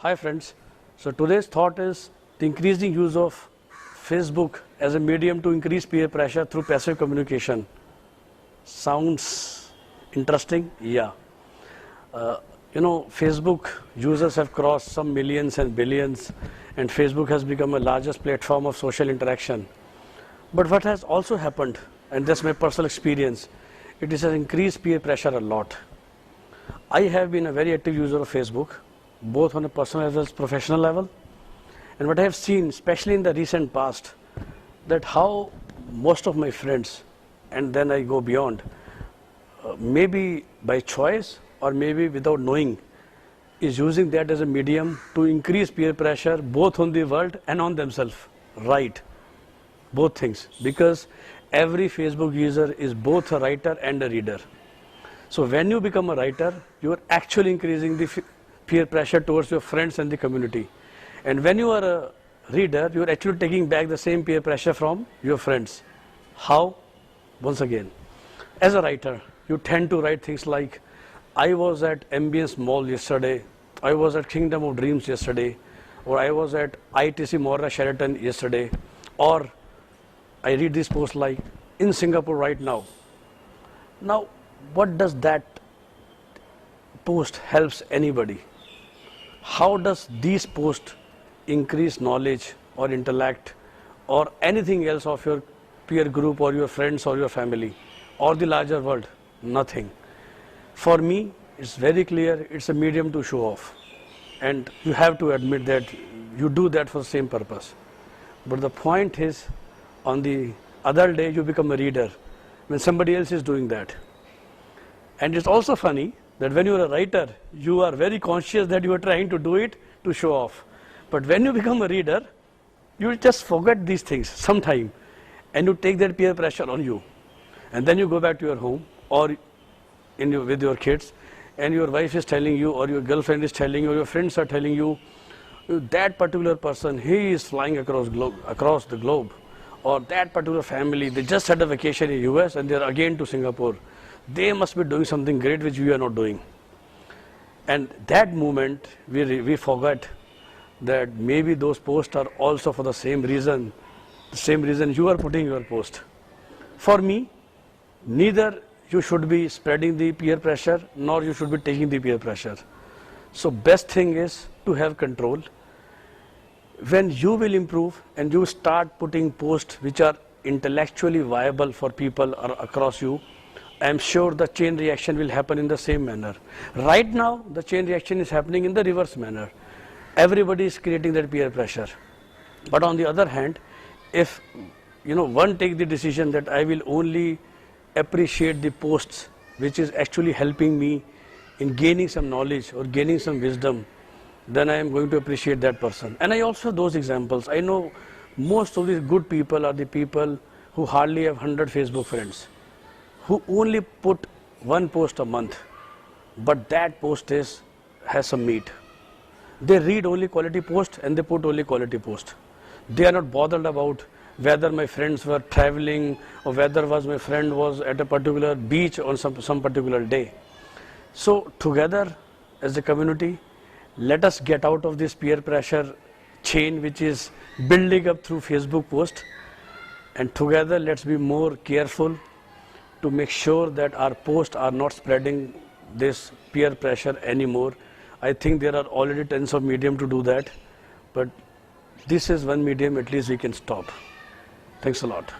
Hi friends, so today's thought is the increasing use of Facebook as a medium to increase peer pressure through passive communication. Sounds interesting? Yeah. Facebook users have crossed some millions and billions, and Facebook has become the largest platform of social interaction. But what has also happened, and that's my personal experience, it has increased peer pressure a lot. I have been a very active user of Facebook, both on a personal as well as professional level. And what I have seen, especially in the recent past, that how most of my friends, and then I go beyond, maybe by choice or maybe without knowing, is using that as a medium to increase peer pressure both on the world and on themselves. Right. Both things. Because every Facebook user is both a writer and a reader. So when you become a writer, you are actually increasing the peer pressure towards your friends and the community. And when you are a reader, you are actually taking back the same peer pressure from your friends. How? Once again, as a writer, you tend to write things like, I was at Ambience Mall yesterday, I was at Kingdom of Dreams yesterday, or I was at ITC Mora Sheraton yesterday, or I read this post like, in Singapore right now. Now, what does that post helps anybody? How does these posts increase knowledge or intellect or anything else of your peer group or your friends or your family or the larger world? Nothing. For me, it's very clear it's a medium to show off. And you have to admit that you do that for the same purpose. But the point is, on the other day, you become a reader when somebody else is doing that. And it's also funny that when you're a writer, you are very conscious that you are trying to do it to show off. But when you become a reader, you just forget these things sometime and you take that peer pressure on you. And then you go back to your home or with your kids, and your wife is telling you, or your girlfriend is telling you, or your friends are telling you, that particular person, he is flying across the globe, or that particular family, they just had a vacation in US and they are again to Singapore. They must be doing something great which we are not doing. And that moment, we forget that maybe those posts are also for the same reason you are putting your post. For me, neither you should be spreading the peer pressure, nor you should be taking the peer pressure. So best thing is to have control. When you will improve and you start putting posts which are intellectually viable for people across you, I am sure the chain reaction will happen in the same manner. Right now, the chain reaction is happening in the reverse manner. Everybody is creating that peer pressure. But on the other hand, if one takes the decision that I will only appreciate the posts which is actually helping me in gaining some knowledge or gaining some wisdom, then I am going to appreciate that person. And I also have those examples. I know most of these good people are the people who hardly have 100 Facebook friends, who only put one post a month, but that post has some meat. They read only quality posts and they put only quality posts. They are not bothered about whether my friends were traveling or whether my friend was at a particular beach on some particular day. So together as a community, let us get out of this peer pressure chain which is building up through Facebook posts, and together let's be more careful to make sure that our posts are not spreading this peer pressure anymore. I think there are already tons of mediums to do that, but this is one medium at least we can stop. Thanks a lot.